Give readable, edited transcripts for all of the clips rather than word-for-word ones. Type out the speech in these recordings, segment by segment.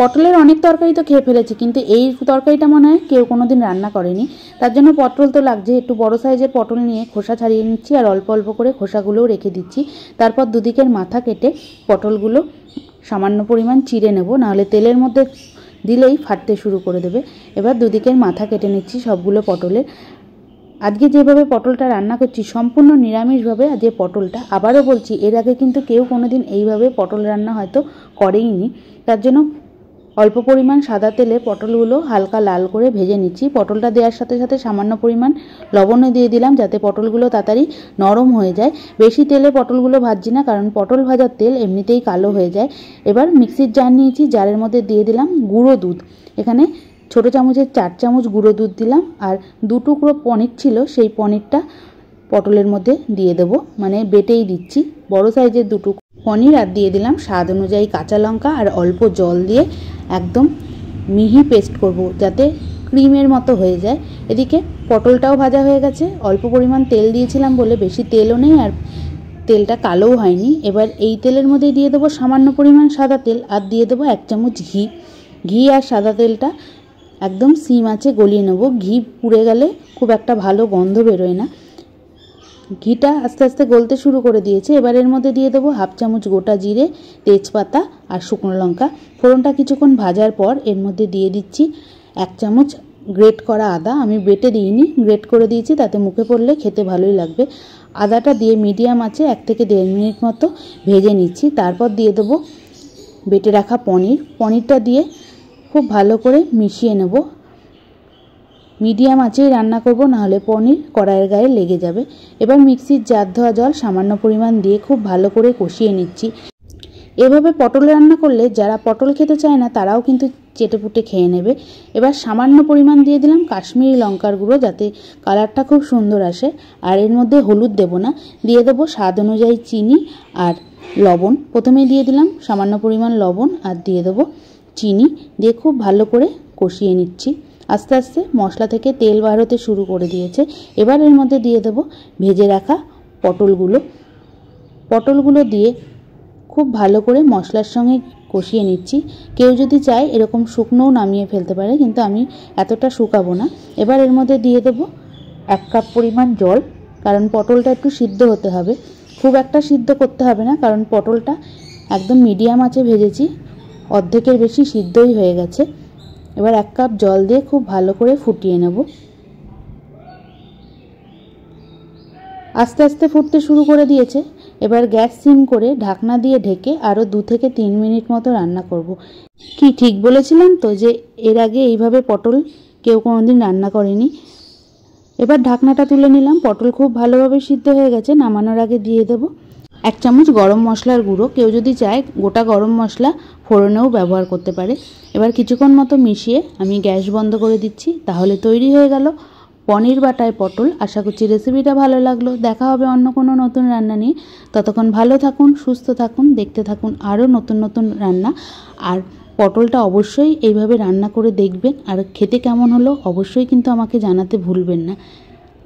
পটলের অনেক তরকারি তো খেয়ে ফেলেছি, কিন্তু এই তরকারিটা মনে হয় কেউ কোনোদিন রান্না করেনি। তার জন্য পটল তো লাগছে, একটু বড় সাইজের পটল নিয়ে খোসা ছাড়িয়ে নিচ্ছি আর অল্প অল্প করে খোসাগুলোও রেখে দিচ্ছি। তারপর দুদিকের মাথা কেটে পটলগুলো সামান্য পরিমাণ চিড়ে নেব, নাহলে তেলের মধ্যে দিলেই ফাটতে শুরু করে দেবে। এবার দুদিকের মাথা কেটে নিচ্ছি সবগুলো পটলের। আজকে যেভাবে পটলটা রান্না করছি সম্পূর্ণ নিরামিষভাবে আজকে পটলটা। আবারও বলছি, এর আগে কিন্তু কেউ কোনোদিন এইভাবে পটল রান্না হয়তো করেইনি। তার জন্য অল্প পরিমাণ সাদা তেলে পটলগুলো হালকা লাল করে ভেজে নিচ্ছি। পটলটা দেওয়ার সাথে সাথে সামান্য পরিমাণ লবণও দিয়ে দিলাম, যাতে পটলগুলো তাড়াতাড়ি নরম হয়ে যায়। বেশি তেলে পটলগুলো ভাজছি না, কারণ পটল ভাজার তেল এমনিতেই কালো হয়ে যায়। এবার মিক্সির জার নিয়েছি, জারের মধ্যে দিয়ে দিলাম গুঁড়ো দুধ। এখানে ছোটো চামচের 4 চামচ গুঁড়ো দুধ দিলাম, আর 2 টুকরো পনির ছিল, সেই পনিরটা পটলের মধ্যে দিয়ে দেবো, মানে বেটেই দিচ্ছি। বড় সাইজের 2 টুকরো পনির, আর দিয়ে দিলাম স্বাদ অনুযায়ী কাঁচা লঙ্কা, আর অল্প জল দিয়ে একদম মিহি পেস্ট করব, যাতে ক্রিমের মতো হয়ে যায়। এদিকে পটলটাও ভাজা হয়ে গেছে, অল্প পরিমাণ তেল দিয়েছিলাম বলে বেশি তেলও নেই, আর তেলটা কালোও হয়নি। এবার এই তেলের মধ্যে দিয়ে দেবো সামান্য পরিমাণ সাদা তেল, আর দিয়ে দেবো 1 চামচ ঘি। ঘি আর সাদা তেলটা একদম সিম আঁচে গলিয়ে নেব। ঘি পুড়ে গেলে খুব একটা ভালো গন্ধ বেরোয় না। ঘিটা আস্তে আস্তে গলতে শুরু করে দিয়েছে। এবার এর মধ্যে দিয়ে দেবো 1/2 চামচ গোটা জিরে, তেজপাতা আর শুকনো লঙ্কা। ফোড়নটা কিছুক্ষণ ভাজার পর এর মধ্যে দিয়ে দিচ্ছি 1 চামচ গ্রেট করা আদা। আমি বেটে দিইনি, গ্রেট করে দিয়েছি, তাতে মুখে পড়লে খেতে ভালোই লাগবে। আদাটা দিয়ে মিডিয়াম আঁচে 1 থেকে 1.5 মিনিট মতো ভেজে নিচ্ছি। তারপর দিয়ে দেবো বেটে রাখা পনির। পনিরটা দিয়ে খুব ভালো করে মিশিয়ে নেব। মিডিয়াম আঁচেই রান্না করব, নাহলে পনির কড়াইয়ের গায়ে লেগে যাবে। এবার মিক্সির জার ধোয়া জল সামান্য পরিমাণ দিয়ে খুব ভালো করে কষিয়ে নিচ্ছি। এভাবে পটল রান্না করলে যারা পটল খেতে চায় না তারাও কিন্তু চেটেপুটে খেয়ে নেবে। এবার সামান্য পরিমাণ দিয়ে দিলাম কাশ্মীরি লঙ্কার গুঁড়ো, যাতে কালারটা খুব সুন্দর আসে। আর এর মধ্যে হলুদ দেব না, দিয়ে দেবো স্বাদ অনুযায়ী চিনি আর লবণ। প্রথমেই দিয়ে দিলাম সামান্য পরিমাণ লবণ, আর দিয়ে দেবো চিনি, দিয়ে খুব ভালো করে কষিয়ে নিচ্ছি। আস্তে আস্তে মশলা থেকে তেল বার হতে শুরু করে দিয়েছে। এবার এর মধ্যে দিয়ে দেবো ভেজে রাখা পটলগুলো দিয়ে খুব ভালো করে মশলার সঙ্গে কষিয়ে নিচ্ছি। কেউ যদি চায় এরকম শুকনোও নামিয়ে ফেলতে পারে, কিন্তু আমি এতটা শুকাবো না। এবার এর মধ্যে দিয়ে দেবো 1 কাপ পরিমাণ জল, কারণ পটলটা একটু সিদ্ধ হতে হবে। খুব একটা সিদ্ধ করতে হবে না, কারণ পটলটা একদম মিডিয়াম আঁচে ভেজেছি, অর্ধেকের বেশি সিদ্ধই হয়ে গেছে। এবার 1 কাপ জল দিয়ে খুব ভালো করে ফুটিয়ে নেব। আস্তে আস্তে ফুটতে শুরু করে দিয়েছে। এবার গ্যাস সিম করে ঢাকনা দিয়ে ঢেকে আরও 2 থেকে 3 মিনিট মতো রান্না করব। কি ঠিক বলেছিলাম তো যে এর আগে এইভাবে পটল কেউ কোনোদিন রান্না করেনি। এবার ঢাকনাটা তুলে নিলাম। পটল খুব ভালোভাবে সিদ্ধ হয়ে গেছে। নামানোর আগে দিয়ে দেবো 1 চামচ গরম মশলার গুঁড়ো। কেউ যদি চায় গোটা গরম মশলা ফোড়নেও ব্যবহার করতে পারে। এবার কিছুক্ষণ মতো মিশিয়ে আমি গ্যাস বন্ধ করে দিচ্ছি। তাহলে তৈরি হয়ে গেল পনির বাটায় পটল। আশা করছি রেসিপিটা ভালো লাগলো। দেখা হবে অন্য কোনো নতুন রান্না নিয়ে। ততক্ষণ ভালো থাকুন, সুস্থ থাকুন, দেখতে থাকুন আরও নতুন নতুন রান্না। আর পটলটা অবশ্যই এইভাবে রান্না করে দেখবেন, আর খেতে কেমন হলো অবশ্যই কিন্তু আমাকে জানাতে ভুলবেন না।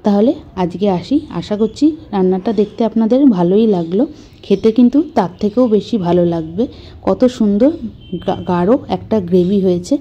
তাহলে আজকে আসি। আশা করছি রান্নাটা দেখতে আপনাদের ভালোই লাগলো, খেতে কিন্তু তার থেকেও বেশি ভালো লাগবে। কত সুন্দর গাঢ় একটা গ্রেভি হয়েছে।